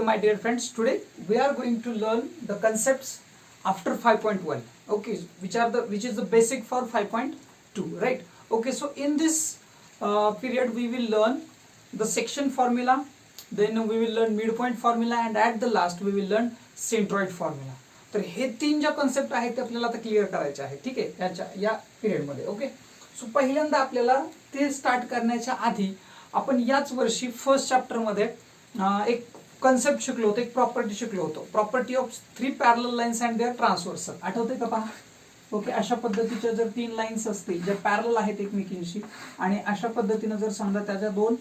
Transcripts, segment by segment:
my dear friends. Today we are going to learn the concepts after 5.1. Okay, which is the basic for 5.2, right? Okay, so in this period we will learn the section formula, then we will learn midpoint formula, and at the last we will learn centroid formula. तर हे तीन ज्या concept आहेत ते आपल्याला आता clear करायचे आहे. ठीक आहे, या पिरियड मध्ये. ओके, सो पहिल्यांदा आपल्याला ते स्टार्ट करण्याच्या आधी आपण याच वर्षी फर्स्ट चॅप्टर मध्ये एक कन्सेप्ट शिकलो होतो, एक प्रॉपर्टी शिकलो होतो, property of 3 parallel lines and their transversal. आठवते का पहा? ओके, अशा पद्धतीच्या जर 3 लाईन्स असतील ज्या पॅरलल आहेत एकमेकींशी आणि अशा पद्धतीने जर समजा त्याच्या 2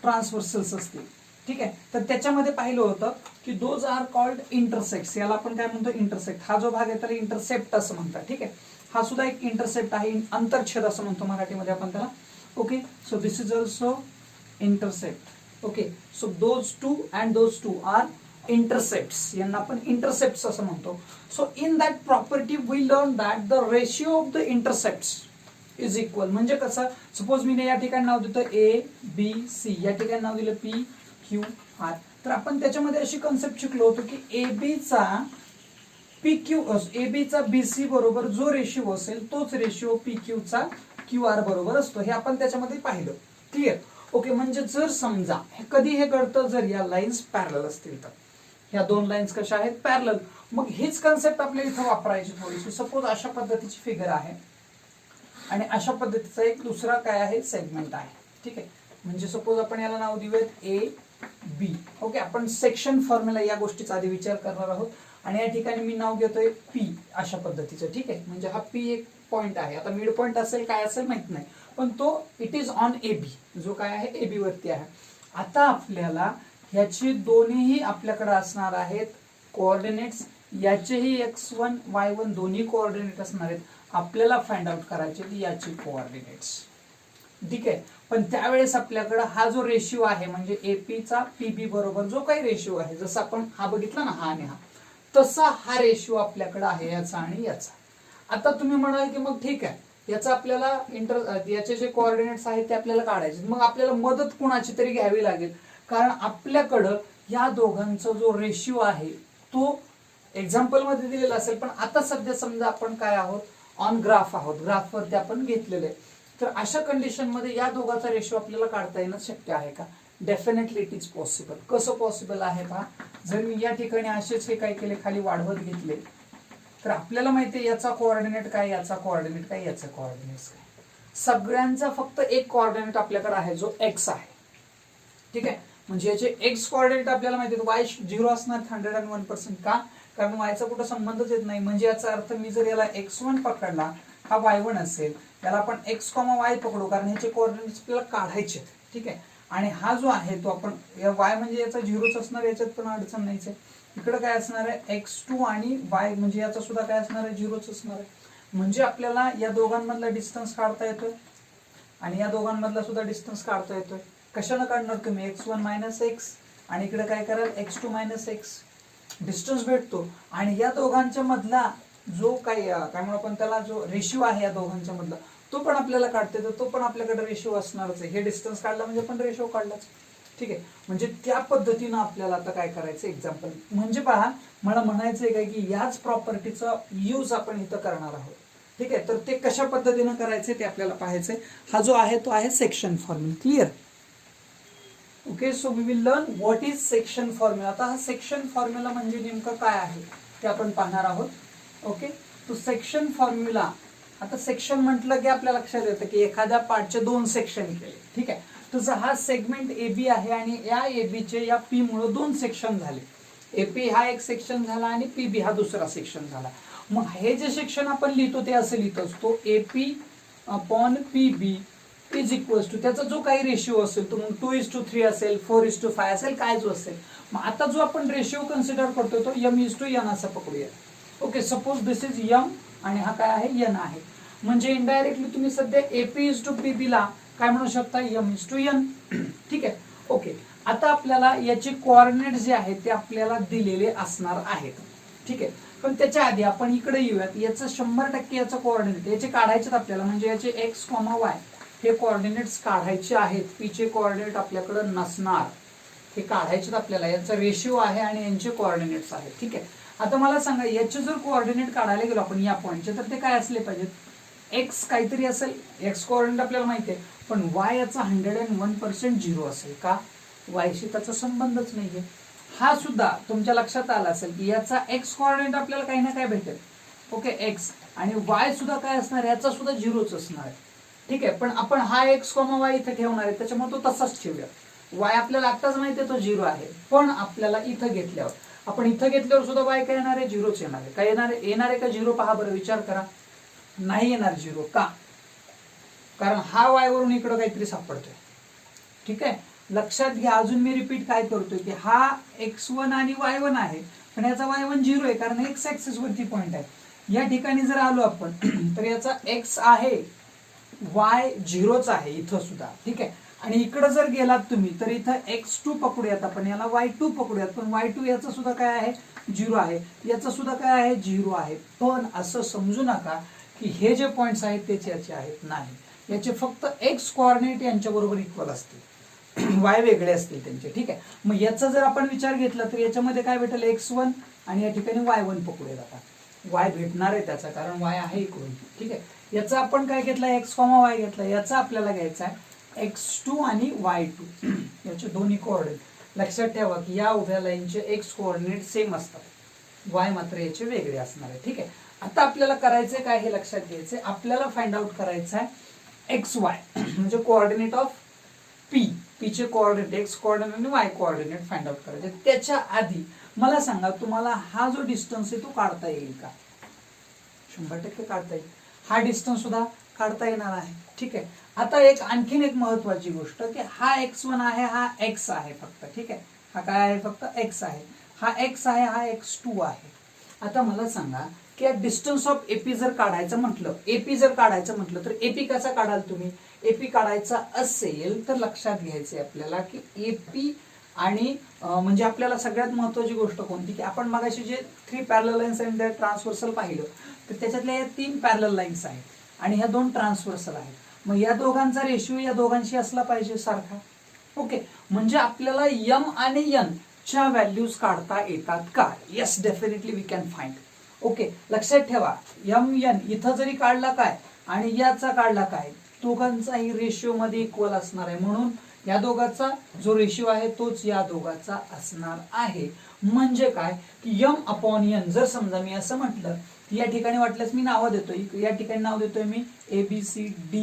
ट्रान्सव्हर्सल्स असतील, ठीक आहे, तर त्याच्यामध्ये पाहिलं होतं की दोज आर कॉल्ड इंटरसेक्ट्स. याला आपण काय म्हणतो? इंटरसेक्ट. हा जो भाग आहे त्याला इंटरसेप्ट असं म्हणतात. ठीक आहे, हा सुद्धा एक इंटरसेप्ट आहे, अंतरछेद असं म्हणतो मराठीमध्ये आपण त्याला. Okay, so this is also intercept. Okay, so those two and those two are intercepts. यांना आपण इंटरसेप्ट्स असं म्हणतो. So in that property we learn that the ratio of the intercepts is equal. म्हणजे कसं? सपोज मी या ठिकाणी नाव देतो A B C, या ठिकाणी नाव दिलं पी क्यू आर. तर आपण त्याच्यामध्ये अशी कन्सेप्ट शिकलो होतो की एबीचा पी क्यू, एबीचा बीसी बरोबर जो रेशिओ असेल तोच रेशिओ पी क्यूचा क्यू आर बरोबर असतो. हे आपण त्याच्यामध्ये पाहिलं. क्लिअर? ओके, म्हणजे जर समजा कधी हे घडतं जर या लाईन्स पॅरलल असतील तर ह्या 2 लाईन्स कशा आहेत? पॅरलल. मग हीच कन्सेप्ट आपल्याला इथं वापरायची थोडीशी. सपोज अशा पद्धतीची फिगर आहे आणि अशा पद्धतीचा एक दुसरा काय आहे? सेगमेंट आहे. ठीक आहे, म्हणजे सपोज आपण याला नाव देऊयात ए बी. ओके, आपण सेक्शन फॉर्म्युला या गोष्टीचा आधी विचार करणार आहोत आणि या ठिकाणी मी नाव घेतोय पी अशा पद्धतीचं. ठीक आहे, म्हणजे हा पी एक पॉइंट आहे. आता मिड पॉइंट असेल काय असेल माहित नाही, पण तो it is on A B, जो काय आहे ए बी वरती आहे. आता आपल्याला ह्याची दोन्हीही आपल्याकडे असणार आहेत कोऑर्डिनेट्स. याचेही x1 y1 दोन्ही कोऑर्डिनेट असणार आहेत. आपल्याला फाइंड आउट करायचे याची कोऑर्डिनेट्स. ठीक आहे, पण त्यावेळेस आपल्याकडे हा जो रेशिओ आहे म्हणजे एपीचा पीबी बरोबर जो काही रेशिओ आहे, जसं आपण हा बघितला ना, हा आणि हा, तसा हा रेशिओ आपल्याकडे आहे याचा आणि याचा. आता तुम्ही म्हणाल की मग ठीक आहे, याचा आपल्याला याचे जे कोऑर्डिनेट्स आहेत ते आपल्याला काढायचे. मग आपल्याला मदत कोणाची तरी घ्यावी लागेल, कारण आपल्याकडं या दोघांचा जो रेशिओ आहे तो एक्झाम्पल मध्ये दिलेला असेल, पण आता सध्या समजा आपण काय आहोत? ऑन ग्राफ आहोत, ग्राफवरती आपण घेतलेलं आहे. तर अशा कंडिशन मध्ये या दोघांचा रेशिओ आपल्याला काढता येणं शक्य आहे का? Definitely it is possible. कसं पॉसिबल आहे पहा. जर मी या ठिकाणी असेच हे काय केले, खाली वाढवत घेतले, तर आपल्याला माहितीये याचा कोऑर्डिनेट काय, याचा कोऑर्डिनेट काय, याचा कोऑर्डिनेट काय. सगळ्यांचा फक्त एक कोऑर्डिनेट आपल्याकडे आहे जो एक्स आहे. ठीक आहे, म्हणजे याचे एक्स कोऑर्डिनेट आपल्याला माहिती आहे. वाय 0 असणार 101%. का? कारण वायचा कुठं संबंधच येत नाही. म्हणजे याचा अर्थ मी जर याला x1 पकडला, हा y1 असेल, याला आपण x, y पकडू, कारण ह्याचे कोऑर्डिनेट्स आपल्याला काढायचे. ठीक आहे, आणि हा जो आहे तो आपण y म्हणजे याचा 0च असणार, याच्यात पण अडचण नाहीच आहे. इकडे काय असणार आहे? x2 आणि y म्हणजे याचा सुद्धा काय असणार आहे? 0च असणार आहे. म्हणजे आपल्याला या दोघांमधला डिस्टन्स काढता येतोय आणि या दोघांमधला सुद्धा डिस्टन्स काढता येतोय. कशाने काढणार तुम्ही? x1 मायनस एक्स आणि इकडे काय कराल? x2 minus x. डिस्टन्स भेटतो आणि या दोघांच्या मधला जो काय म्हणू आपण त्याला, जो रेशिओ आहे या दोघांच्या मधला, तो पण आपल्याला काढता येतो. तो पण आपल्याकडे रेशिओ असणारच आहे. हे डिस्टन्स काढला म्हणजे पण रेशिओ काढलाच. ठीक आहे, म्हणजे त्या पद्धतीनं आपल्याला आता काय करायचं? एक्झाम्पल म्हणजे पहा, मला म्हणायचंय काय की याच प्रॉपर्टीचा यूज आपण इथं करणार आहोत. ठीक आहे, तर ते कशा पद्धतीनं करायचे ते आपल्याला पाहायचंय. हा जो आहे तो आहे section formula. Clear? Okay, so we will learn what is section formula. आता हा सेक्शन फॉर्म्युला म्हणजे नेमकं काय आहे ते आपण पाहणार आहोत. ओके, तो सेक्शन फॉर्म्युला. आता सेक्शन म्हटलं की आपल्या लक्षात येतं की एखाद्या पार्टचे 2 सेक्शन केले. ठीक आहे, तसं हा सेगमेंट एबी आहे आणि या एबीचे या पी मुळे 2 सेक्शन झाले. एपी हा एक सेक्शन झाला आणि पीबी हा दुसरा सेक्शन झाला. मग हे जे सेक्शन आपण लिहितो ते असं लिहित असतो, AP upon PB is equals to त्याचा जो काही रेशिओ असेल तो मग 2:3 असेल, 4:5 असेल, काय जो असेल. मग आता जो आपण रेशिओ कन्सिडर करतो तो m:n असा पकडूया. Okay, suppose this is m आणि हा काय आहे? n आहे. म्हणजे इनडायरेक्टली तुम्ही सध्या AP:PB ला काय म्हणू शकता? m:n. ठीक आहे, ओके. आता आपल्याला याचे कोऑर्डिनेट जे आहेत ते आपल्याला दिलेले असणार आहेत. ठीक आहे, पण त्याच्या आधी आपण इकडे येऊयात. याचं 100% याचा कोऑर्डिनेट याचे काढायचे आपल्याला, म्हणजे याचे x, y हे कोऑर्डिनेट्स काढायचे आहेत. पीचे कोऑर्डिनेट आपल्याकडे नसणार. हे काढायचे आपल्याला, याचा रेशिओ आहे आणि यांचे कोऑर्डिनेट्स आहेत. ठीक आहे, आता मला सांगा याचे जर कोऑर्डिनेट काढायला गेलो आपण या पॉईंटचे, तर ते काय असले पाहिजेत, एक्स काहीतरी असेल, एक्स कोऑर्डिनेट आपल्याला माहिती आहे, पण वाय याचा 101% झिरो असेल का, वायशी त्याचा संबंधच नाहीये. हा सुद्धा तुमच्या लक्षात आला असेल की याचा एक्स कोऑर्डिनेट आपल्याला काही ना काय भेटेल, ओके एक्स, आणि वाय सुद्धा काय असणार, याचा सुद्धा झिरोच असणार आहे. ठीक आहे, पण आपण हा एक्स कॉमा वाय इथे ठेवणार आहे, त्याच्यामुळे तो तसाच ठेवूया. वाय आपल्याला आत्ताच माहिती आहे तो झिरो आहे, पण आपल्याला इथं घेतल्यावर, आपण इथं घेतल्यावर सुद्धा वाय काय येणार आहे, झिरोच येणार आहे. काय येणार आहे का झिरो, पहा बरं, विचार करा. नाही येणार झिरो, का, कारण हा वाय वरून इकडं काहीतरी सापडतोय. ठीक आहे, लक्षात घ्या, अजून मी रिपीट काय करतोय की हा x1 आणि y1 आहे, पण याचा y1 झिरो आहे कारण एक्स ऍक्सिस वरती पॉइंट आहे. या ठिकाणी जर आलो आपण तर याचा x आहे, y झिरोच आहे इथं सुद्धा. ठीक आहे, आणि इकडे जर गेलात तुम्ही तर इथं x2 पकडूयात आपण, याला y2 पकडूयात, पण y2 याचा सुद्धा काय आहे, झिरो आहे, याचा सुद्धा काय आहे, झिरो आहे. पण असं समजू नका की हे जे पॉइंट्स आहेत तेच याचे आहेत, नाही, याचे फक्त एक्स कोऑर्डिनेट यांच्या बरोबर इक्वल असतील, वाय वेगळे असतील त्यांचे. ठीक आहे, मग याचा जर आपण विचार घेतला तर याच्यामध्ये काय भेटेल, x1 आणि या ठिकाणी y1 पकडूयात. आता वाय भेटणार आहे त्याचा, कारण वाय आहे इकडून. ठीक आहे, याचा आपण काय घेतला, एक्स कॉमा वाय घेतला, याचा आपल्याला घ्यायचा आहे x2 आणि y2, याचे दोन्ही कोऑर्डिनेट. लक्षात ठेवा की या उभ्या लाईनचे एक्स कोऑर्डिनेट सेम असतात, वाय मात्र याचे वेगळे असणार आहे. ठीक आहे, आता आपल्याला करायचंय काय हे लक्षात घ्यायचंय, आपल्याला फाइंड आउट करायचं आहे एक्स वाय, म्हणजे कोऑर्डिनेट ऑफ पी, पी चे कोऑर्डिनेट, एक्स कोऑर्डिनेट आणि वाय कोऑर्डिनेट फाइंड आउट करायचे. त्याच्या आधी मला सांगा, तुम्हाला हा जो डिस्टन्स आहे तो काढता येईल का, 100% काढता येईल. हा डिस्टन्स सुद्धा काढता येणार आहे. ठीक आहे, आता आणखीन एक महत्वाची गोष्ट की हा x1 आहे, हा x आहे फक्त. ठीक आहे, हा काय आहे, फक्त x आहे, हा x आहे, हा x2 आहे. आता मला सांगा की डिस्टन्स ऑफ एपी जर काढायचं म्हटलं, एपी जर काढायचं म्हटलं तर एपी कसा काढाल तुम्ही, एपी काढायचा असेल तर लक्षात घ्यायचंय आपल्याला की एपी आणि म्हणजे आपल्याला सगळ्यात महत्वाची गोष्ट कोणती की आपण मगाशी जे 3 पॅरलल लाईन्स आणि ट्रान्सव्हर्सल पाहिलं, तर त्याच्यातल्या या 3 पॅरलल लाईन्स आहेत आणि ह्या 2 ट्रान्सव्हर्सल आहेत. मग या दोघांचा रेशिओ या दोघांशी असला पाहिजे सारखा. ओके, म्हणजे आपल्याला m आणि n च्या व्हॅल्यूज काढता येतात का, yes, definitely we can find. Okay, लक्षात ठेवा, m n इथं जरी काढला काय आणि याचा काढला काय, दोघांचाही रेशिओ मध्ये इक्वल असणार आहे, म्हणून या दोघांचा जो रेशिओ आहे तोच या दोघांचा असणार आहे. म्हणजे काय की m अपॉन n, जर समजा मी असं म्हटलं, या ठिकाणी वाटल्यास मी नावं देतोय, या ठिकाणी नाव देतोय मी ABCD,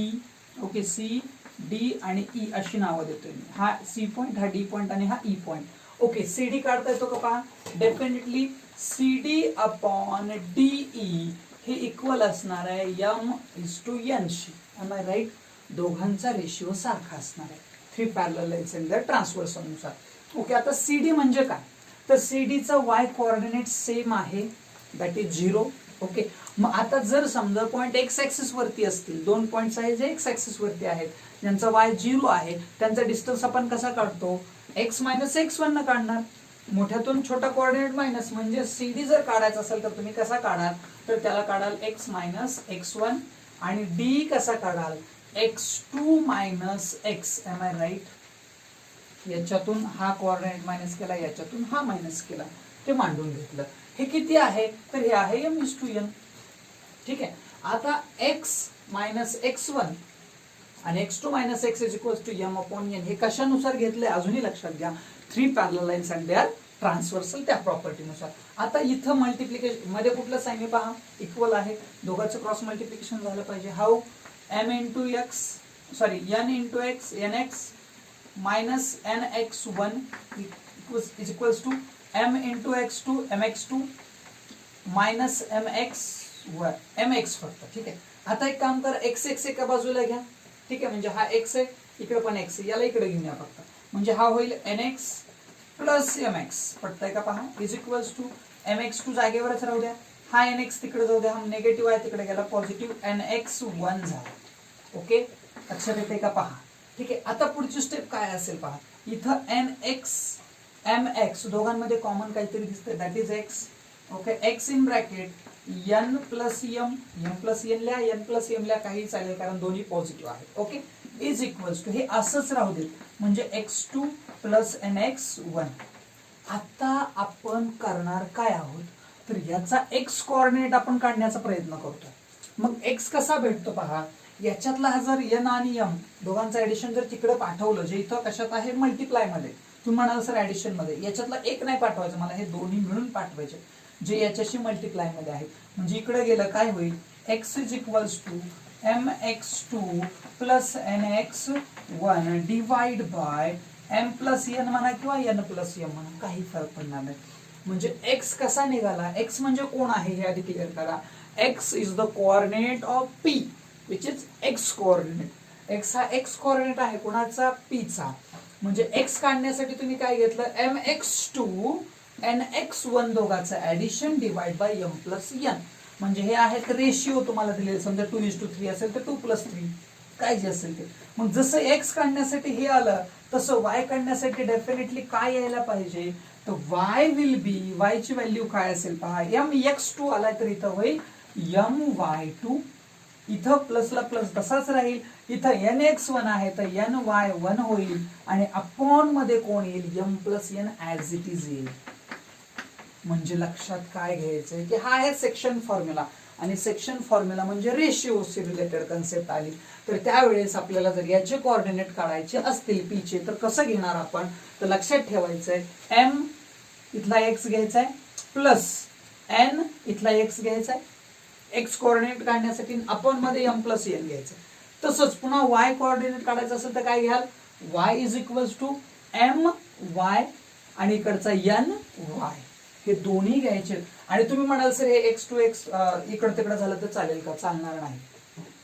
ओके, CD आणि E अशी नावं देतोय मी. हा C पॉइंट, हा D पॉइंट आणि हा E पॉइंट. ओके, CD काढता येतो का पहा, डेफिनेटली CD अपॉन DE हे इक्वल असणार आहे m:n शी. एम आय राईट, दोघांचा रेशिओ सारखा असणार आहे 3 parallel lines and their transversal नुसार. ओके, आता CD म्हणजे काय, तर CD चा y कोऑर्डिनेट सेम आहे, दॅट इज 0. ओके, मग आता जर समजा पॉइंट एक्स ऍक्सिस वरती असतील, 2 पॉइंट्स आहेत जे एक्स ऍक्सिस वरती आहेत, ज्यांचा y 0 आहे, त्यांचा डिस्टन्स आपण कसा काढतो, x - x1 न काढणार, मोठ्यातून छोटा कोऑर्डिनेट मायनस. म्हणजे CD जर काढायचा असेल तर तुम्ही कसा काढाल, तर त्याला काढाल x - x1, आणि D कसा काढाल, x2 - x. Am I right, याच्यातून हा कोऑर्डिनेट मायनस केला, याच्यातून हा मायनस केला, ते मांडून घेतलं. हे किती आहे, तर हे आहे m:n. ठीक आहे, आता x - x1 आणि x2 - x is equals to m upon n. हे कशानुसार घेतलंय अजूनही लक्षात घ्या, 3 parallel lines and they are transversal, त्या प्रॉपर्टीनुसार. आता इथं मल्टिप्लिकेशन मध्ये कुठलं साइन आहे पहा, इक्वल आहे, दोघांचं क्रॉस मल्टिप्लिकेशन झालं पाहिजे. How, n into x nx minus nx1 is equals to m into x2 mx2 minus mx फक्त. ठीक आहे, आता एक काम करा, x एका बाजूला घ्या. ठीक आहे, म्हणजे हा x आहे, इकडे पण x आहे, याला इकडे घेऊन या फक्त, म्हणजे हा होईल nx प्लस mx. पटतंय का पहा, इज इक्वल्स टू mx2 जागेवरच राहू द्या, हा nx तिकडे जाऊ द्या, हा निगेटिव्ह आहे तिकडे गेला, पॉझिटिव्ह nx1 झाला. ओके, लक्षात येते का पहा. ठीक आहे, आता पुढची स्टेप काय असेल पहा, इथं nx mx दोघांमध्ये कॉमन काहीतरी दिसतंय, that is x. Okay, x in bracket n plus m, m plus n लिहा, n प्लस m लिहा, काही चालेल कारण दोन्ही पॉझिटिव्ह आहेत. ओके, इज इक्वल्स टू, हे असंच राहू देत, म्हणजे x2 प्लस nx1. आता आपण करणार काय आहोत, तर याचा x कोऑर्डिनेट आपण काढण्याचा प्रयत्न करतो. मग x कसा भेटतो पहा, याच्यातला हा जर n आणि m दोघांचं ऍडिशन जर तिकडे पाठवलं, जे इथं कशात आहे मल्टिप्लाय मध्ये, तुम्ही म्हणाल सर ऍडिशन मध्ये, याच्यातला एक नाही पाठवायचं मला, हे दोन्ही मिळून पाठवायचे जे याच्याशी मल्टिप्लाय मध्ये आहेत. म्हणजे इकडे गेलं काय होईल, x is equals to mx2 plus nx1 divide by m plus n म्हणा किंवा n प्लस m म्हणा, काही फरक पडणार नाही. म्हणजे x कसा निघाला, x म्हणजे कोण आहे हे आधी क्लिअर करा. x is the coordinate of p which is x coordinate. x हा x कोऑर्डिनेट आहे कोणाचा, p चा. म्हणजे x काढण्यासाठी तुम्ही काय घेतलं, mx2 nx1 दोघांचं addition divide by m plus n. म्हणजे हे आहेत रेशिओ तुम्हाला दिलेले, समजा 2:3 असेल तर 2+3 काय जे असेल ते. मग जसं x काढण्यासाठी हे आलं, तसं y काढण्यासाठी डेफिनेटली काय यायला पाहिजे, तर y विल बी, y ची व्हॅल्यू काय असेल पहा, mx2 आलाय तर इथं होईल my2, इथं प्लसला प्लस तसाच राहील, इथं nx1 आहे तर ny1 होईल, आणि अपॉन मध्ये कोण येईल, m plus n as it is येईल. म्हणजे लक्षात काय घ्यायचंय की हा आहे सेक्शन फॉर्म्युला, आणि सेक्शन फॉर्म्युला म्हणजे रेशिओशी रिलेटेड कन्सेप्ट आली. तर त्यावेळेस आपल्याला जर याचे कोऑर्डिनेट काढायचे असतील पीचे, तर कसं घेणार आपण, तर लक्षात ठेवायचंय m इथला x घ्यायचा आहे प्लस n इथला x घ्यायचा आहे x कोऑर्डिनेट काढण्यासाठी, अपॉन मध्ये m प्लस n घ्यायचं. तसंच पुन्हा y कोऑर्डिनेट काढायचं असेल तर काय घ्याल, y is equals to my आणि इकडचा n y, हे दोन्ही घ्यायचे. आणि तुम्ही म्हणाल सर हे x2 x इकडं तिकडं झालं तर चालेल का, चालणार नाही.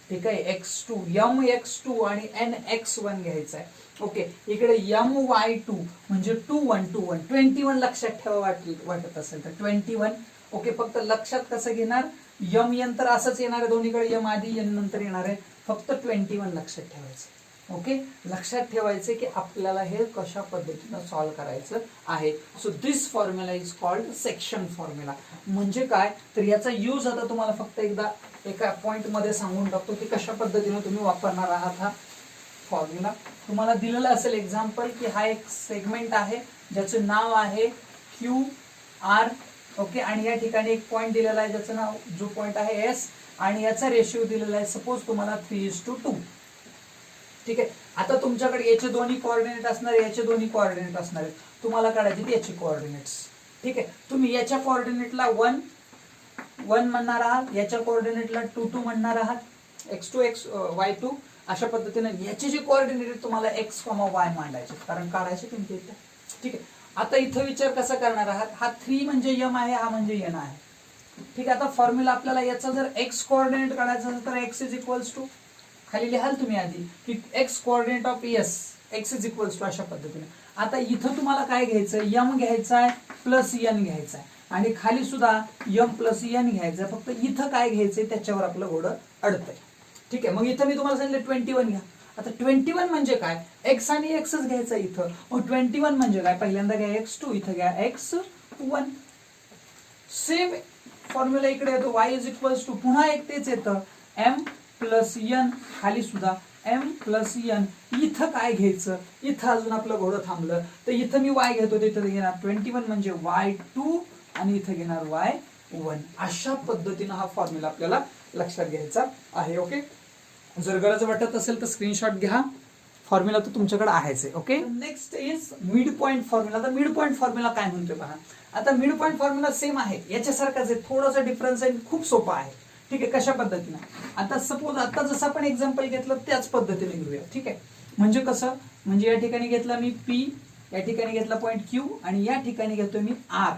ठीक आहे, x2 mx2 आणि nx1 घ्यायचं आहे. ओके, इकडे my2 म्हणजे 21 लक्षात ठेवा वाटत असेल तर 21. ओके, फक्त लक्षात कसं घेणार, m तर असंच येणार आहे दोन्हीकडे, m आधी n नंतर येणार आहे, फक्त 21 लक्षात ठेवायचं. ओके, लक्षात ठेवायचे की आपल्याला हे कशा पद्धतीनं सॉल्व्ह करायचं आहे. So this formula is called section formula. म्हणजे काय, तर याचा यूज आता तुम्हाला फक्त एकदा एका पॉइंट मध्ये सांगून टाकतो की कशा पद्धतीने तुम्ही वापरणार आहात हा फॉर्म्युला. तुम्हाला दिलेलं असेल एक्झाम्पल की हा एक सेगमेंट आहे ज्याचे नाव आहे QR. ओके, आणि या ठिकाणी एक पॉइंट दिलेला आहे ज्याचं नाव, जो पॉइंट आहे S, आणि याचा रेशिओ दिलेला आहे सपोज तुम्हाला 3:2. ठीक आहे, आता तुमच्याकडे याचे दोन्ही कोऑर्डिनेट असणार, याचे दोन्ही कोऑर्डिनेट असणार आहेत, तुम्हाला काढायचे याचे कोऑर्डिनेट्स. ठीक आहे, तुम्ही याच्या कोऑर्डिनेटला 1 म्हणणार आहात, याच्या कोऑर्डिनेटला 2 म्हणणार आहात, x2 y2, अशा पद्धतीने याचे जे कोऑर्डिनेट आहेत तुम्हाला x, y मांडायचे, कारण काढायचे तुमच्या इथे. ठीक आहे, आता इथं विचार कसा करणार आहात, हा 3 म्हणजे m आहे, हा म्हणजे n आहे. ठीक आहे, आता फॉर्म्युला आपल्याला याचा जर x कोऑर्डिनेट काढायचा असेल तर x इज इक्वल्स टू, खाली लिहाल तुम्ही आधी की x coordinate of s, x is equals to, अशा पद्धतीने. आता इथं तुम्हाला काय घ्यायचं, m घ्यायचा आहे प्लस n घ्यायचा आहे, आणि खाली सुद्धा m प्लस n घ्यायचं आहे. फक्त इथं काय घ्यायचंय त्याच्यावर आपलं घोडं अडतंय. ठीक आहे, मग इथं मी तुम्हाला सांगितलं 21 घ्या. आता 21 म्हणजे काय, x आणि xच घ्यायचा इथं. मग 21 म्हणजे काय, पहिल्यांदा घ्या x2, इथं घ्या x1. सेम फॉर्म्युला इकडे येतो, y इज इक्वल्स टू, पुन्हा एक तेच येतं m प्लस n, खाली सुद्धा m प्लस n. इथं काय घ्यायचं, इथं अजून आपलं घोडं थांबलं, तर इथं मी y घेतो, तिथं घेणार 21 म्हणजे y2, आणि इथं घेणार y1. अशा पद्धतीनं हा फॉर्म्युला आपल्याला लक्षात घ्यायचा आहे. ओके, जर गरज वाटत असेल तर स्क्रीनशॉट घ्या, फॉर्म्युला तर तुमच्याकडे आहेच आहे. Okay, next is mid point formula. तर मिड पॉइंट फॉर्म्युला काय म्हणतोय पहा. आता मिड पॉइंट फॉर्म्युला सेम आहे, याच्यासारखाच आहे, थोडासा डिफरन्स आहे, खूप सोपा आहे. ठीक आहे, कशा पद्धतीने, आता सपोज आता जसं आपण एक्झाम्पल घेतलं त्याच पद्धतीने घेऊया. ठीक आहे, म्हणजे कसं, म्हणजे या ठिकाणी घेतला मी P, या ठिकाणी घेतला पॉइंट Q, आणि या ठिकाणी घेतोय मी R.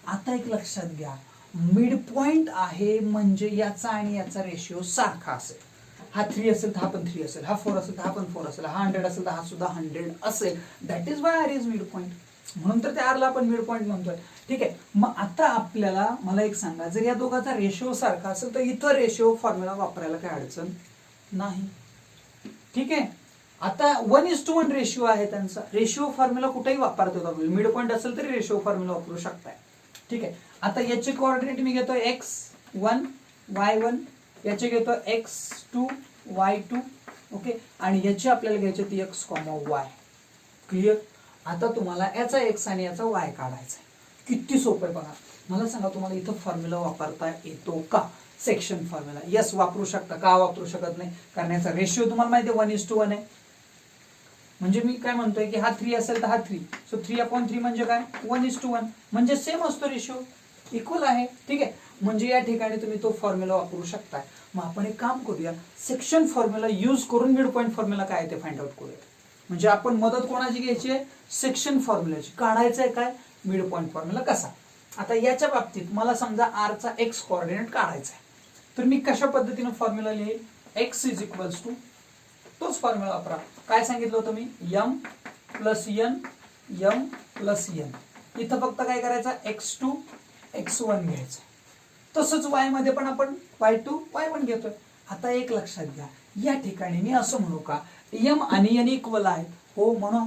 आता एक लक्षात घ्या, मिड पॉइंट आहे म्हणजे याचा आणि याचा रेशिओ सारखा असेल. हा 3 असेल तर हा पण 3 असेल, हा 4 असेल तर हा पण 4 असेल, हा 100 असेल तर हा सुद्धा 100 असेल. That is Y R is mid point, म्हणून तर त्या आरला आपण मिड पॉइंट म्हणतोय. ठीक आहे, मग आता आपल्याला मला एक सांगा, जर या दोघांचा रेशिओ सारखा असेल तर इथं रेशिओ फॉर्म्युला वापरायला काय अडचण नाही. ठीक आहे, आता 1:1 रेशिओ आहे त्यांचा, रेशिओ फॉर्म्युला कुठेही वापरतो तुम्ही, मिड पॉइंट असेल तरी रेशिओ फॉर्म्युला वापरू शकताय. ठीक आहे, आता याचे कोऑर्डिनेट मी घेतो x1 y1, याचे घेतो x2 y2, ओके, आणि याची आपल्याला घ्यायची ती एक्स कॉमा वाय. क्लिअर. आता तुम्हाला याचा एक्स आणि याचा वाय काढायचा आहे. किती सोपं आहे बघा. मला सांगा तुम्हाला इथं फॉर्म्युला वापरता येतो का? Section formula. यस, वापरू शकता. का वापरू शकत नाही? कारण याचा रेशिओ तुम्हाला माहिती आहे 1:1 आहे. म्हणजे मी काय म्हणतोय की हा 3 असेल तर हा 3, सो 3/3 म्हणजे काय? 1:1. म्हणजे सेम असतो रेशिओ, इक्वल आहे. ठीक आहे, म्हणजे या ठिकाणी तुम्ही तो फॉर्म्युला वापरू शकताय. मग आपण एक काम करूया, सेक्शन फॉर्म्युला यूज करून मिड पॉईंट फॉर्म्युला काय आहे ते फाइंड आउट करूया. म्हणजे आपण मदत कोणाची घ्यायची आहे? सेक्शन फॉर्म्युलाची. काढायचं आहे काय? मिड पॉईंट फॉर्म्युला कसा. आता याच्या बाबतीत मला समजा आर चा एक्स कोऑर्डिनेट काढायचा आहे, तर मी कशा पद्धतीने फॉर्म्युला लिहेल? एक्स इज इक्वल्स टू, तोच फॉर्म्युला वापरा. काय सांगितलं होतं मी? m plus n, m plus n. इथं फक्त काय करायचं? x2 x1 घ्यायचं. तसंच y मध्ये पण आपण y2 y1 घेतोय. आता एक लक्षात घ्या, या ठिकाणी मी असं म्हणू का m आणि n इक्वल आहेत? हो म्हणू,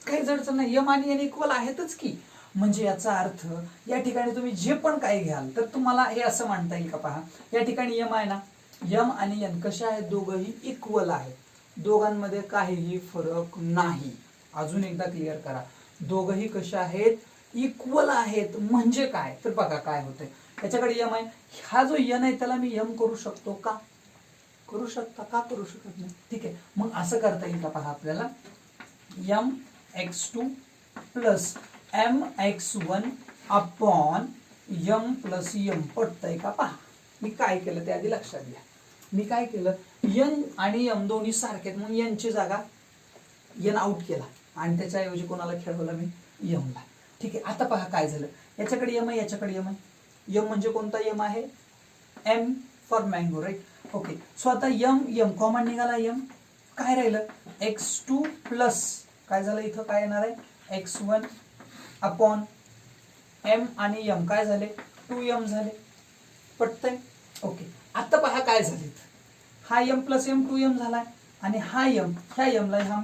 काही जडचं नाही. m आणि n इक्वल आहेतच की. म्हणजे याचा अर्थ या ठिकाणी तुम्ही जे पण काय घ्याल तर तुम्हाला हे असं म्हणता येईल का? पहा, या ठिकाणी m आहे ना, m आणि n कशा आहेत? दोघंही इक्वल आहेत. दोघांमध्ये काहीही फरक नाही. अजून एकदा क्लिअर करा, दोघंही कशा आहेत? इक्वल आहेत. म्हणजे काय? तर बघा काय होतंय. याच्याकडे m आहे, हा जो n आहे त्याला मी m करू शकतो का? करू शकता का? करू शकत नाही. ठीक आहे, मग असं करता येईल का? पहा आपल्याला mx2 plus mx1 upon m plus m पडतंय का? पहा मी काय केलं ते आधी लक्षात घ्या. मी काय केलं, n आणि m दोन्ही सारखे आहेत, मग n ची जागा n आउट केला आणि त्याच्याऐवजी कोणाला खेळवलं मी? m ला. ठीक आहे, आता पहा काय झालं. याच्याकडे m आहे, याच्याकडे m आहे. m म्हणजे कोणता m आहे? m for mango, right. Okay, so आता m कॉमन निघाला. m काय राहिलं? x2 प्लस काय झालं इथं? काय येणार आहे? x1 अपॉन m आणि m काय झाले? 2m झाले. पटतंय? ओके, आता पहा काय झाले. हा m प्लस m 2m झालाय आणि हा m, ह्या m ला हा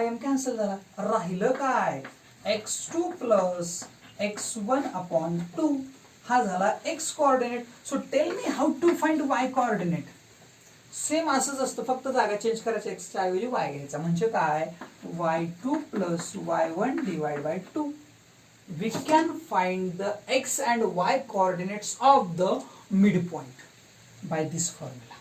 m कॅन्सल झाला. राहिलं काय? x2 plus x1 upon 2. हा झाला x coordinate. So tell me how to find y coordinate. Same असंच असतं, फक्त जागा चेंज करायची. x च्या ऐवजी y घ्यायचा. म्हणजे काय? y2 plus y1 divide by 2. we can find the x and y coordinates of the midpoint by this formula.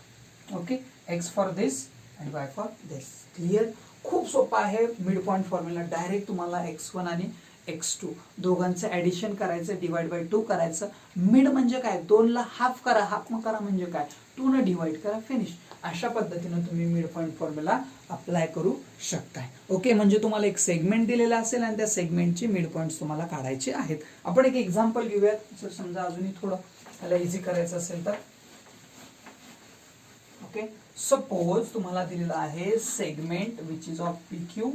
Okay, x for this and y for this. Clear? खूप सोपा आहे mid point formula. Direct तुम्हाला x1 आणि x2 दोघांचं addition करायचं, divide by 2 करायचं. Mid म्हणजे काय? 2 ला हाफ करा. हाफ करा म्हणजे काय? 2 ने डिवाइड करा, फिनिश. अशा पद्धतीने तुम्ही मिड पॉइंट फॉर्म्युला अप्लाय करू शकताय. ओके, म्हणजे तुम्हाला एक सेगमेंट दिलेला असेल आणि त्या सेगमेंटचे मिड पॉइंट्स तुम्हाला काढायचे आहेत. आपण एक एक्झाम्पल घेऊयात. जर समजा अजूनही थोडं त्याला इझी करायचं असेल तर. ओके, सपोज तुम्हाला दिलेला आहे segment which is of PQ.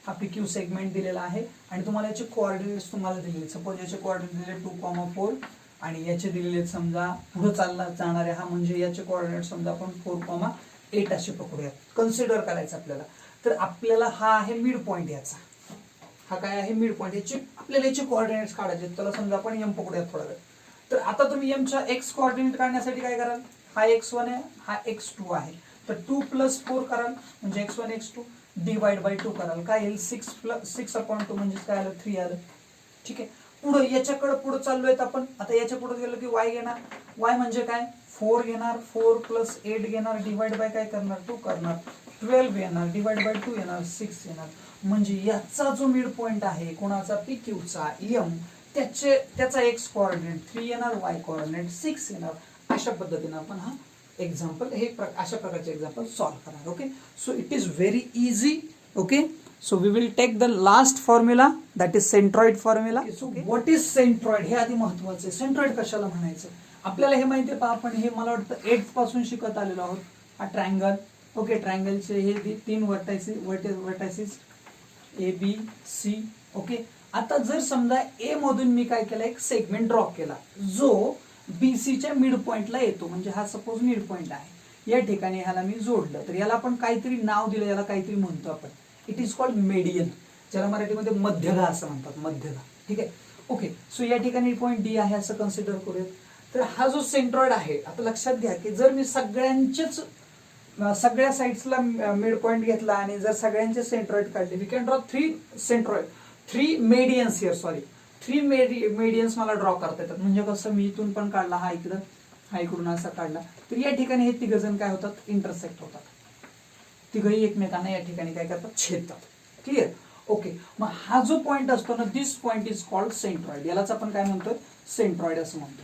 हा PQ सेगमेंट दिलेला आहे आणि तुम्हाला याचे कोऑर्डिनेट्स तुम्हाला दिलेले. सपोज याचे कोऑर्डिनेट दिले 2,4 आणि याचे दिलेले समजा पुढे चालला जाणारे, हा म्हणजे याचे कोऑर्डिनेट समजा आपण 4,8 असे पकडूयात. कन्सिडर करायचं आपल्याला. तर आपल्याला हा आहे मिड पॉइंट. याचा हा काय आहे? Mid point. याचे आपल्याला याचे कोऑर्डिनेट्स काढायचे. त्याला समजा आपण m पकडूयात थोडा वेळ. तर आता तुम्ही m चा x कोऑर्डिनेट काढण्यासाठी काय कराल? हा x1 आहे, हा x2 आहे. तर 2 प्लस 4 कराल म्हणजे x1 x2 डिवाइड बाय 2 कराल. काय येईल? 6/2 म्हणजे काय आलं? 3 आलं. ठीक आहे, पुढे याच्याकडे पुढे चाललोय आपण. आता याच्या पुढे गेलो की y घेणार. y म्हणजे काय? 4 घेणार. 4 प्लस 8 घेणार, डिवाइड बाय काय करणार? 2 करणार. 12 येणार, डिवाइड बाय 2 येणार, 6 येणार. म्हणजे याचा जो मिड पॉइंट आहे कोणाचा? PQ चा m, त्याचा x कोऑर्डिनेट 3 येणार, y कोऑर्डिनेट 6 येणार. अशा पद्धतीने आपण हा एक्झाम्पल, हे अशा प्रकारचे एक्झाम्पल सॉल्व्ह करणार. Okay, so it is very easy. Okay, so we will take the last formula, that is centroid formula. Okay, so what is centroid? हे आधी महत्वाचं आहे. सेंट्रॉइड कशाला म्हणायचं? आपल्याला हे माहिती आहे पहा, आपण हे मला वाटतं 8th पासून शिकत आलेलो आहोत. हा ट्रायंगल. ओके, ट्रायंगलचे हे 3 वर्टायसिस ABC. ओके, आता जर समजा A मधून मी काय केलं? एक सेगमेंट ड्रॉ केला जो BC च्या मिड पॉइंटला येतो. म्हणजे हा सपोज मिड पॉइंट आहे. या ठिकाणी ह्याला मी जोडलं तर याला आपण काहीतरी नाव दिलं, याला काहीतरी म्हणतो आपण. इट इज कॉल्ड मेडियन, ज्याला मराठीमध्ये मध्यगा असं म्हणतात. मध्यगा. ठीक आहे, ओके. सो या ठिकाणी पॉईंट D आहे असं कन्सिडर करूयात. तर हा जो सेंट्रॉइड आहे, आता लक्षात घ्या की जर मी सगळ्यांचेच सगळ्या साइड्सला मिड पॉइंट घेतला आणि जर सगळ्यांचे सेंट्रॉइड काढले, we can draw three medians here, sorry 3 medians मला ड्रॉ करता येतात. म्हणजे कसं, मी इथून पण काढला, हा इकडं, हा इकडून असा काढला, तर या ठिकाणी हे तिघजण काय होतात, इंटरसेक्ट होतात. तिघही एकमेकांना या ठिकाणी काय करतात, छेदतात. क्लिअर? ओके. मग हा जो पॉइंट असतो ना, दिस पॉइंट इज कॉल्ड सेंट्रॉइड. यालाच आपण काय म्हणतो, सेंट्रॉइड असं म्हणतो.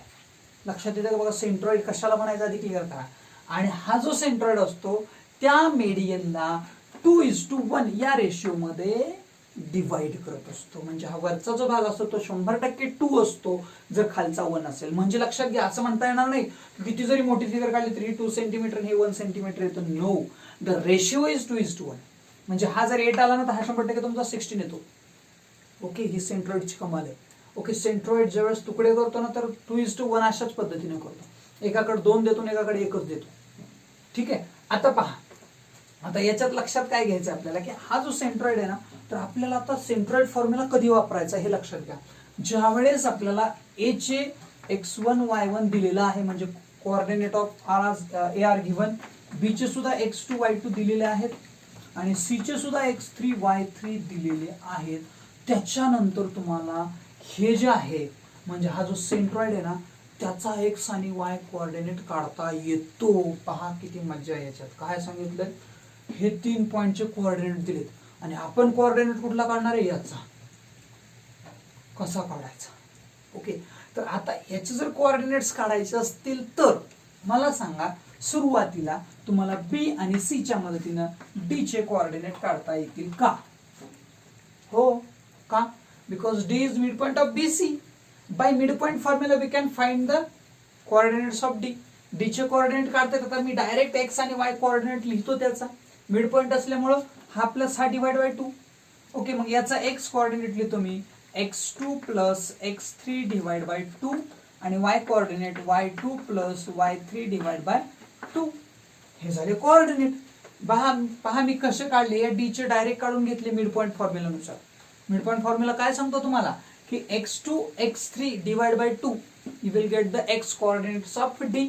लक्षात येतं का बघा, सेंट्रॉइड कशाला म्हणायचं आधी क्लिअर करा. आणि हा जो सेंट्रॉइड असतो त्या मेडियनला 2:1 या रेशिओ मध्ये डिवाइड करत असतो. म्हणजे हा वरचा जो भाग असतो तो 100% 2 असतो जर खालचा 1 असेल. म्हणजे लक्षात घ्या, असं म्हणता येणार नाही किती जरी मोठी फिगर काढली तरी 2 सेंटीमीटर हे 1 सेंटीमीटर येतं. No, the ratio is 2:1. म्हणजे हा जर 8 आला ना तर हा 100% तुमचा 16 येतो. ओके, ही सेंट्रॉइडची कमाल आहे. ओके, सेंट्रॉइड ज्यावेळेस तुकडे करतो ना तर 2:1 अशाच पद्धतीने करतो. एकाकडे 2 देतो आणि एकाकडे 1च देतो. ठीक आहे. आता पहा, आता याच्यात लक्षात काय घ्यायचं आपल्याला, की हा जो सेंट्रॉइड आहे ना, तर आपल्याला आता सेंट्रॉइड फॉर्म्युला कधी वापरायचा हे लक्षात घ्या. ज्यावेळेस आपल्याला ए चे x1 y1 दिलेला आहे, म्हणजे coordinate of A are given, B चे सुद्धा x2 y2 दिलेले आहेत आणि सी चे सुद्धा x3 y3 दिलेले आहेत. त्याच्यानंतर तुम्हाला हे जे आहे, म्हणजे हा जो सेंट्रॉइड आहे ना, त्याचा एक्स आणि वाय कोऑर्डिनेट काढता येतो. पहा किती मज्जा आहे याच्यात. काय सांगितलंय, हे 3 पॉइंटचे कोऑर्डिनेट दिलेत आणि आपण कोऑर्डिनेट कुठला काढणार आहे, याचा कसा काढायचा. ओके, तर आता याचे जर कोऑर्डिनेट्स काढायचे असतील तर मला सांगा, सुरुवातीला तुम्हाला बी आणि सी च्या मदतीनं डी चे कोऑर्डिनेट काढता येतील का? हो का? Because D is mid point of B C. By mid point formula we can find the coordinates of D. D चे कोऑर्डिनेट काढतात. आता मी डायरेक्ट एक्स आणि वाय कोऑर्डिनेट लिहितो त्याचा, मिड पॉइंट असल्यामुळं हा प्लस हा डिवाइड बाय 2. ओके, मग याचा एक्स कोऑर्डिनेट लिहितो मी x2 plus x3 divide by 2 आणि y coordinate y2 plus y3 divide by 2. हे झाले कोऑर्डिनेट. पहा मी कसे काढले, या डी चे डायरेक्ट काढून घेतले मिड पॉइंट फॉर्म्युलानुसार. मिड पॉइंट फॉर्म्युला काय सांगतो तुम्हाला, की x2 x3 divide by 2 you will get the x coordinates of D,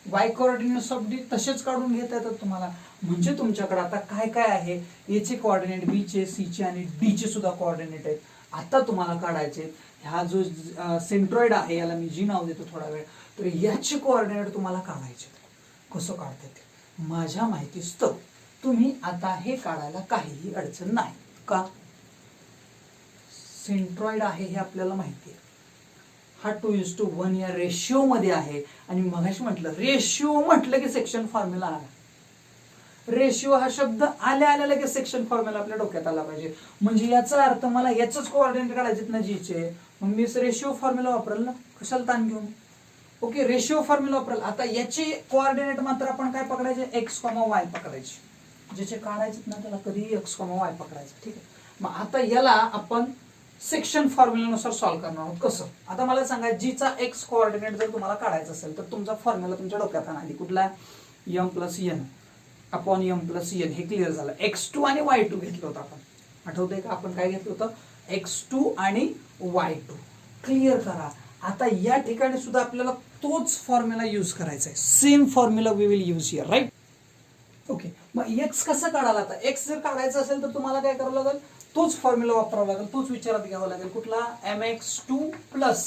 y coordinates of D तसेच काढून घेता येतात तुम्हाला. म्हणजे तुमच्याकडे आता काय काय आहे, ए चे कोऑर्डिनेट, बी चे, सी चे आणि डी चे सुद्धा कोऑर्डिनेट आहेत. आता तुम्हाला काढायचे, हा जो सेंट्रॉइड आहे याला मी जी नाव देतो थोडा वेळ, तर याचे कोऑर्डिनेट तुम्हाला काढायचे. कसं काढता येते माझ्या माहितीस्तव, तुम्ही आता हे काढायला काहीही अडचण नाही का. सेंट्रॉइड आहे हे आपल्याला माहिती आहे, हा 2:1 या रेशिओ मध्ये आहे. आणि मगाशी म्हटलं, रेशिओ म्हटलं की सेक्शन फॉर्म्युला आला. रेशिओ हा शब्द आल्या लगेच सेक्शन फॉर्म्युला आपल्या डोक्यात आला पाहिजे. म्हणजे याचा अर्थ मला याचंच कोऑर्डिनेट काढायचे ना जीचे, मग मी रेशिओ फॉर्म्युला वापरेल ना, कशाला ताण घेऊन. ओके, रेशिओ फॉर्म्युला वापरेल. आता याचे कोऑर्डिनेट मात्र आपण काय पकडायचे, एक्स कॉमा वाय पकडायचे. ज्याचे काढायचे ना त्याला कधीही एक्स कॉमा वाय पकडायचे. ठीक आहे, मग आता याला आपण सेक्शन फॉर्म्युलानुसार सॉल्व्ह करणार आहोत. कसं, आता मला सांगा, जीचा एक्स कोऑर्डिनेट जर तुम्हाला काढायचा असेल तर तुमचा फॉर्म्युला तुमच्या डोक्यात आली कुठला, M plus N upon M plus N. हे क्लिअर झालं. x2 आणि y2 घेतलं होतं आपण, आठवतंय का, आपण काय घेतलं होतं, x2 आणि y2. क्लिअर करा. आता या ठिकाणी सुद्धा आपल्याला तोच फॉर्म्युला यूज करायचा आहे. Same formula we will use here, right. Okay, मग एक्स कसं काढायला, आता एक्स जर काढायचं असेल तर तुम्हाला काय करावं लागेल, तोच फॉर्म्युला वापरावा लागेल, तोच विचारात घ्यावा लागेल. कुठला, mx2 प्लस,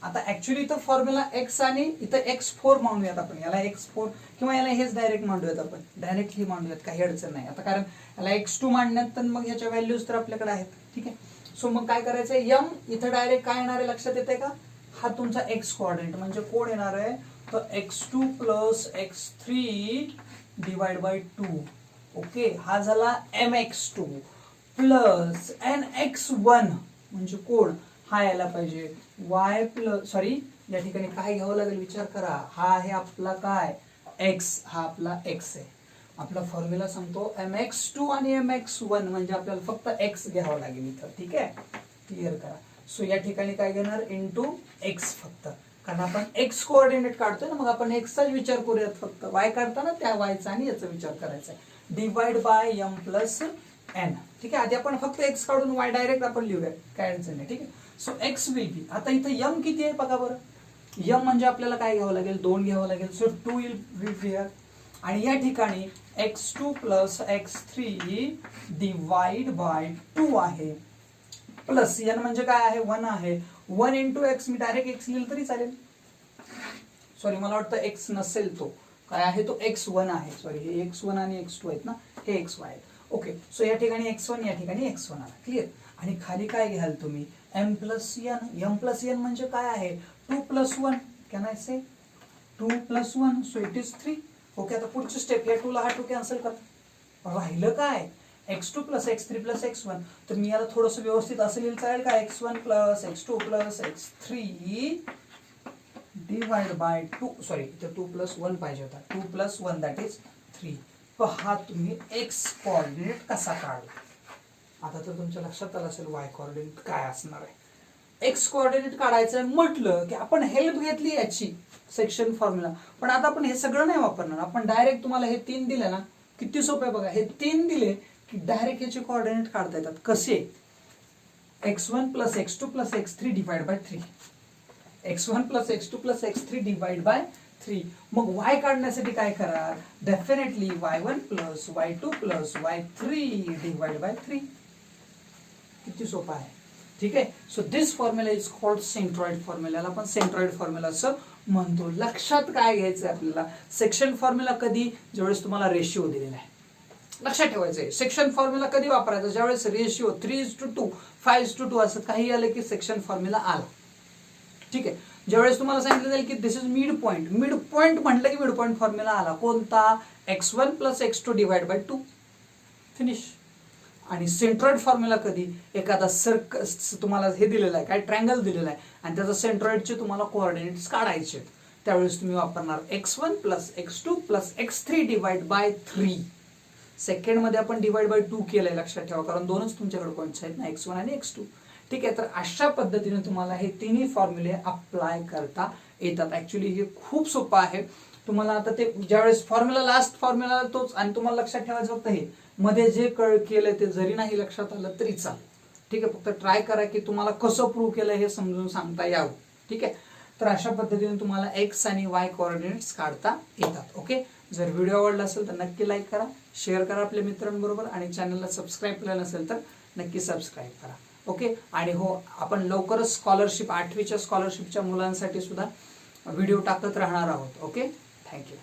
आता ऍक्च्युअली इथं फॉर्म्युला x आणि इथं x4 मांडूयात आपण, याला x4 किंवा याला हेच डायरेक्ट मांडूयात आपण, डायरेक्ट हे मांडूयात, काही अडचण नाही. आता कारण याला x2 मांडण्यात तर मग ह्याच्या व्हॅल्यूज तर आपल्याकडे आहेत. ठीक आहे, सो मग काय करायचंय, m इथं डायरेक्ट काय येणार आहे लक्षात येते का, हा तुमचा x कोऑर्डिनेट म्हणजे कोण येणार आहे, तर x2 plus x3 divide by 2. Okay, हा झाला mx2 प्लस nx1 म्हणजे कोण, हा यायला पाहिजे y प्लस, सॉरी या ठिकाणी काय घ्यावं लागेल विचार करा, हा आहे आपला काय x, हा आपला x आहे. आपला फॉर्म्युला सांगतो mx2 आणि mx1 म्हणजे आपल्याला फक्त x घ्यावं लागेल इथं. ठीक आहे, क्लिअर करा. सो या ठिकाणी काय घेणार, इंटू x फक्त, कारण आपण x कोऑर्डिनेट काढतोय ना, मग आपण x चाच विचार करूयात, फक्त y काढताना त्या y चा आणि याचा विचार करायचा आहे. Divide by m plus n. ठीक आहे, आधी आपण फक्त x काढून y डायरेक्ट आपण लिहूया, काय अडचण नाही. ठीक आहे, सो x विल बी, आता इथं m किती आहे बघा बरं, m म्हणजे आपल्याला काय घ्यावं लागेल, 2 घ्यावं लागेल. सो 2 विल बी हिअर आणि या ठिकाणी x2 plus x3 divide by 2 आहे, प्लस n म्हणजे काय आहे 1 आहे, 1 इंटू एक्स, मी डायरेक्ट एक्स लिहिलं तरी चालेल, सॉरी मला वाटतं एक्स नसेल, तो काय आहे तो x1 आहे, सॉरी हे x1 आणि x2 आहेत ना, हे xy आहेत. ओके, सो या ठिकाणी x1 या ठिकाणी x1 आला, क्लिअर. आणि खाली काय घ्याल तुम्ही m प्लस n म्हणजे काय आहे 2 plus 1, can I say 2 plus 1, so it is 3. Okay, आता पुढची स्टेप, या 2 ला हा 2 कॅन्सल कर, राहिलं काय x2 plus x3 plus x1. तर मी याला थोडंसं व्यवस्थित असं लिहिलं चालेल का, x1 plus x2 plus x3 divide by 2, sorry इथे 2 प्लस 1 पाहिजे होता, 2 प्लस 1 दॅट इज 3. पहा तुम्ही एक्स कोऑर्डिनेट कसा काढला. आता तर तुमच्या लक्षात आलं असेल वाय कोऑर्डिनेट काय असणार आहे. एक्स कोऑर्डिनेट काढायचं म्हटलं की आपण हेल्प घेतली याची सेक्शन फॉर्म्युला, पण आता आपण हे सगळं नाही वापरणार, आपण डायरेक्ट तुम्हाला हे 3 दिले ना, किती सोपं आहे बघा, हे 3 दिले की डायरेक्ट याचे कोऑर्डिनेट काढता येतात. कसे, x1 plus x2 plus x3 divide bye 3, x1 plus x2 plus x3 divide bye 3. मग y काढण्यासाठी काय करा, definitely y1 plus y2 plus y3 divide by 3. किती सोपा आहे, ठीक आहे. So this formula is called centroid formula, आपण सेंट्रॉइड फॉर्म्युला असं म्हणतो. लक्षात काय घ्यायचं आपल्याला, सेक्शन फॉर्म्युला कधी, ज्यावेळेस तुम्हाला रेशिओ दिलेला आहे, लक्षात ठेवायचंय. सेक्शन फॉर्म्युला कधी वापरायचा, ज्यावेळेस रेशिओ 3:2 5:2 असं काही आलं की सेक्शन फॉर्म्युला आला, ठीक आहे. ज्यावेळेस तुम्हाला सांगितलं जाईल की this is mid point, mid point म्हटलं की मिड पॉइंट फॉर्म्युला आला, कोणता, x1 plus x2 divide by 2, finish. आणि सेंट्रॉइड फॉर्म्युला कधी, एखादा सर्कल तुम्हाला हे दिलेलं आहे, काय ट्रायंगल दिलेला आहे आणि त्याचा सेंट्रॉइडचे तुम्हाला कोऑर्डिनेट्स काढायचे, त्यावेळेस तुम्ही वापरणार x1 plus x2 plus x3 divide bye 3. Second मध्ये आपण डिवाइड बाय 2 केलंय, लक्षात ठेवा, कारण दोनच तुमच्याकडे पॉईंट्स आहेत ना, x1 आणि x2, ठीक आहे. तर अशा पद्धतीने तुम्हाला हे तिन्ही फॉर्म्युले अप्लाय करता येतात. ऍक्च्युली हे खूप सोपं आहे. तुम्हाला आता ते ज्यावेळेस फॉर्म्युला, लास्ट फॉर्म्युला तोच, आणि तुम्हाला लक्षात ठेवायचं फक्त हे मध्ये जे केलंय ते जरी नाही लक्षात आलं तरी चालेल, ठीक आहे. फक्त ट्राय करा की तुम्हाला कसं प्रूव्ह केलं हे समजून सांगता यावं, ठीक आहे. तर अशा पद्धतीने तुम्हाला एक्स आणि वाय कोऑर्डिनेट्स काढता येतात. ओके, जर व्हिडिओ आवडला असेल तर नक्की लाईक करा, शेअर करा आपल्या मित्रांबरोबर, आणि चॅनलला सबस्क्राईब केलं नसेल तर नक्की सबस्क्राईब करा. ओके, आणि हो, आपण लवकरच स्कॉलरशिप, 8वीच्या स्कॉलरशिपच्या मुलांसाठी सुद्धा व्हिडिओ टाकत राहणार आहोत. Okay, thank you.